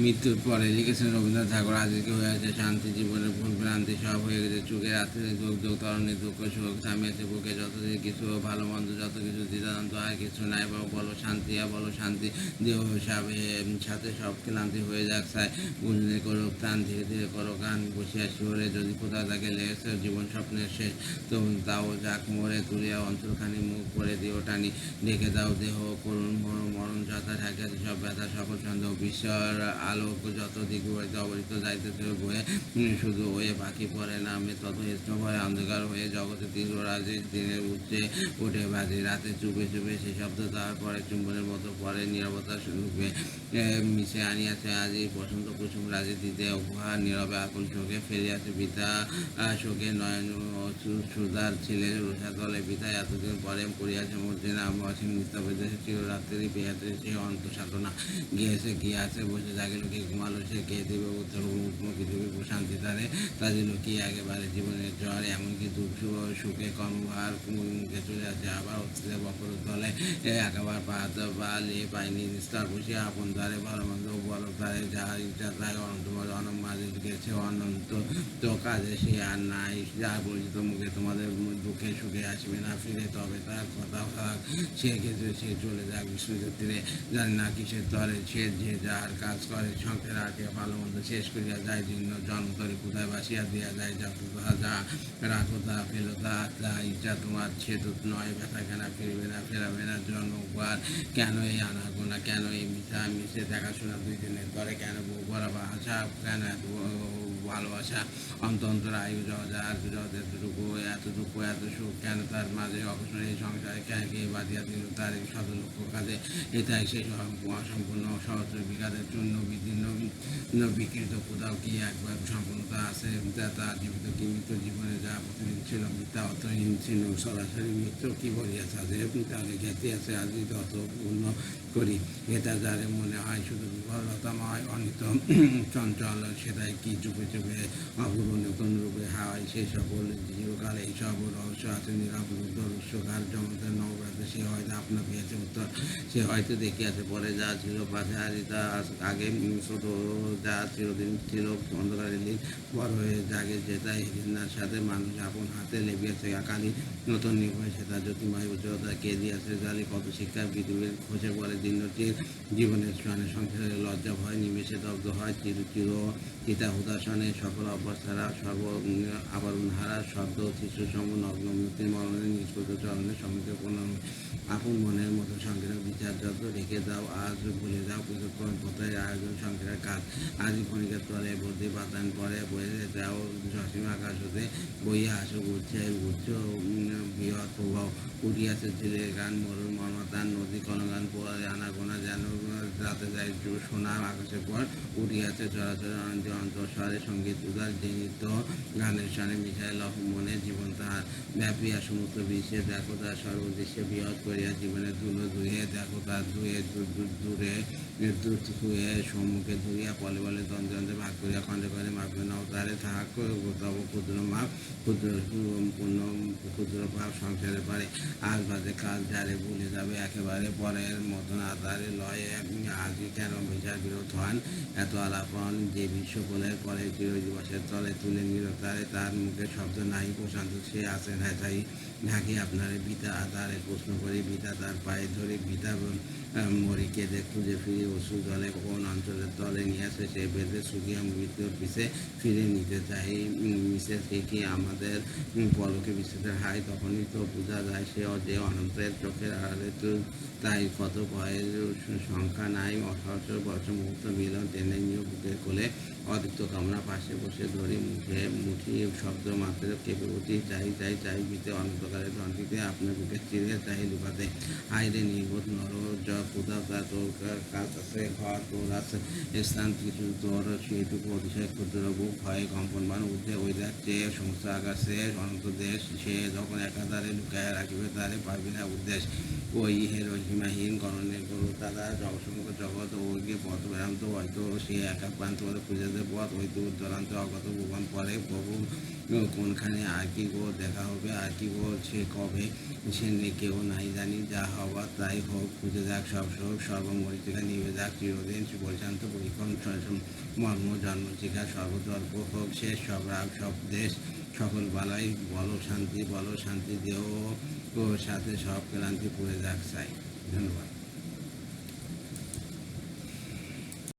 মৃত্যুর পরে লিখেছেন রবীন্দ্রনাথ ঠাকুর, আজকে হয়েছে শান্তি, জীবনের ভুল ভ্রান্তি সব হয়ে গেছে চোখে, রাত্রে যোগ যোগ তরণী দুঃখ সুখ থামিয়েছে বুকে, যতদিন কিছু ভালো মন্দ যত কিছু দ্বিধান্ত আর কিছু নাই, বলো শান্তি আর বলো শান্তি, দেহ সাথে সব ক্লান্তি হয়ে যাক ছাই, বুঝলে করো প্রাণ, ধীরে ধীরে করো গান, বসিয়া শিহরে যদি কোথাও তাকে লেগেছে জীবন স্বপ্নের শেষ, তো তাও যাক মোড়ে তুলিয়া অন্তরখানি মুখ করে দিও টানি, রেখে দাও দেহ করুণ মরণ যথা ঢাকিয়াছে সব ব্যথা সকল সন্দেহ, বিশ্বর আলোক যত দিক হইতে অবহিত যাইতেছে বয়ে, শুধু ওয়ে পাখি পরে নামে তত হেস্ট ভয়ে, অন্ধকার হয়ে জগতে তীব্ররাজে দিনের উচ্চে ওঠে বাজে, রাতে চুপে চুপে সে শব্দ তারপরে চুম্বনের মতো পরে নীরবতা রূপে মিশে আনিয়াছে আজি বসন্ত কুসুম রাজে দিতে উপহার, নীরবে আকুল চোখে ফেরিয়াছে পিতা শোকে নয়ন সুদার ছেলে রোষাতলে পিতা এতদিন পরে করিয়াছে মধ্যে নাম অসীম নিস্তবেদেশে চিররাত্রি পেয়াছে সে অন্ত সাধনা, গিয়েছে বসে জাগিল কি ঘুমালো সে, কে দেবে উত্তর মুখমুখী দেবে প্রশান্তি তারে, তাদের কি একেবারে জীবনের জ্বর, এমনকি দুঃখ সুখে কর্মভার মুখে চলে আছে, আবার অতীতে বকর তলে একেবারে পালে পায়নি নিস্তার বসিয়া আপন দ্বারে ভালো মন্দ বড় তারে যার ইচ্ছা তাই অনন্তময় অনমারে গেছে অনন্ত তো কাজে সে আর নাই, যা পরিচিত মুখে তোমাদের দুঃখে সুখে আসবে না ফিরে, তবে তার কথা থাক সে ক্ষেত্রে সে চলে যাক বিস্মৃতির তীরে, জানি না কিসের তরে সে যে যার কাজ করে শখের আটে ভালো মন্দ শেষ করিয়া যায়, জীর্ণ জন্মতরে কোথায় বাসিয়া দিয়া যায়, যা যা রাখো তা ফেলো তা ইচ্ছা তোমার, সে তো নয় ব্যথাখানা ফিরবে না ফেরাবে না জন্মবার, কেন এই আনাগোনা, কেন এই মিশা মিশে দেখাশোনা দুই দিনের পরে, কেন বউ বরাবর আশা, কেন এত ভালোবাসা অন্তর আয়ু যার এতটুকু এত দুঃখ এত সুখ, কেন তার মাঝে অকস্মাৎ এই সংসারে কেন কে বাঁধিয়া দিল তার এই শত লক্ষ কাজে, এটাই সে অসম্পূর্ণ সহস্র বিঘাতের চূর্ণ বিদীর্ণ বিকৃত কোথাও কি একবার সম্পূর্ণতা আছে, তার জীবিত কি মৃত্যু, জীবনে যা প্রতিদিন ছিল মিথ্যা অর্থহীন ছিল সরাসরি মৃত্যু কি বলিয়াছে আজের তাদের খ্যাতি আছে আজই তত পূর্ণ করি, এটা যারে মনে হয় শুধু বিফলতাময় অনিত চঞ্চল, সেটাই কি চুপে চুপে অপূর্ব নতুন রূপে হয়, সে সকল চিরকাল এই সব রহস্য আছে নিরাপদ রহস্যকার জগতের নবরাতে, সে হয়তো আপনার পেয়েছে উত্তর, সে হয়তো দেখিয়াছে পরে যা ছিল পাশে হারি তা আগে ছোট যা চিরদিন ছিল অন্ধকারের দিন বড় হয়ে জাগে, যেটাই ঘৃণার সাথে মানুষ আপন হাতে লেবিয়াছে একালি নতুন নির্ভয়, সেটা জ্যোতিময় উজ্জ্বলতা কে দিয়েছে জালি, কত শিক্ষা পৃথিবীর খোঁজে পড়ে দিনটির জীবনের স্থানে সংসারে লজ্জা ভয় নিমেষে দগ্ধ হয়, চির চিতা হুদাসনে সকল অবস্থারা সর্ব আবরণ হারা শব্দ শিশু সম নগ্ন মূর্তির মরণের নিষ্পত চরণের সম্মুখে কোনো আপন মনের মতো সংগ্রহ বিচার যত রেখে দাও, আজ ভুলে যাও কিছুক্ষণ কোথায় আয়োজন সংগ্রহের কাজ, আজই ক্ষণিকের তলে বদ্যি পাতান পরে বয়ে যাও সসীম আকাশ হতে বইয়া আসুক উচ্চ বৃহৎ প্রভাব, উঠিয়াছে ঝিলের গান মরুর মর্মতান নদী কলগান পরে আনাগোনা যেন রাতে যায় সোনার আকাশের পর, উঠিয়াছে চরাচর অন্তঃস্বরে সঙ্গীত উদার যে নৃত্য গানের স্বরে মিশায় লহ মনে জীবন তাহার ব্যাপিয়া সমস্ত বিশ্বে, দেখো তার সর্বদেশে বৃহৎ করিয়া জীবনের ধুলো ধুয়ে, দেখো তার ধুয়ে দূরে ধুয়ে সম্মুখে ধুইয়া পলে বলে দ্বন্দ্বে ভাগ করিয়া খণ্ডে খণ্ডে মাপবে নাও তারে তাহা তব ক্ষুদ্র মাপ ক্ষুদ্র পূর্ণ ক্ষুদ্র ভাব সংসারে পারে, আজ বাদে কাল যারে ভুলে যাবে একেবারে পরের মতন আধারে লয়ে, আজই কেন বিচার বিরোধ হন এত আলাপন, যে বিশ্বকোলের পরে চিরদিবসের তলে তুলে নিরতারে, তার মুখে শব্দ নাই প্রশান্ত সে আছেন হ্যাঁ ঢাকি আপনারে বিতা তারে প্রশ্ন করি, বিতা তার পায়ে ধরে বিতা মরি কেঁদে খুঁজে ফিরে অসু জলে কোন অঞ্চলের তলে নিয়ে আসে সে বেঁধে শুকিয়ে মৃত্যুর পিছে ফিরে নিতে চাই মিশে, সে কি আমাদের পলকে বিশ্বতের হাই, তখনই তো বোঝা যায় সে যে অনন্তের চোখের আড়ালে, তো তাই কত ভয়ের সংখ্যা নাই, অসহস্র বছর মুহূর্ত মিলন টেনে নিয়ে বুকের কোলে অদৃপ্ত কামনা পাশে বসে ধরি মুখে মুঠি শব্দ মাত্র কেঁপে উঠি, চাই বিতে অনন্তকালের ধনটিতে আপনার বুকে চিরে চাই লুকাতে, হাইরে নির্বোধ নর কোথাও তার তোর কাজ আছে ঘর তোর আছে স্থান কিছু তোর সেইটুকু অতিশয় ক্ষুদ্র বুক ভয়ে কম্পনবান উঠে ওই যাচ্ছে সমস্ত আকাশে অনন্ত দেশ, সে যখন একাধারে লুকায় রাখিবে তারে পারবি না উদ্দেশ, ওই হের সীমাহীন গণনের গরু তারা জগৎসমগ্র জগৎ ওইকে পথ বেড়ান্ত হয়তো সে একা প্রান্ত করে খুঁজে দেয় পথ হয়তো উজ্জ্বলান্ত অগত ভুবন পরে প্রভু কোনখানে আর কি গো দেখা হবে, আর কি গো সে কবে, সে নেই কেউ নাই জানি, যা হবার তাই হোক, খুঁজে যাক সব সুখ, সর্বমরিচিকা নিবে যাক চিরদিন, পরিশান্ত পরিক্রম মর্ম জন্মচিকা, সর্বতর্ক হোক শেষ, সব রাগ সব দেশ, সকল বালাই বলো শান্তি দেহ ও সাথে সব ক্লান্তি পুড়ে যাক চাই। ধন্যবাদ।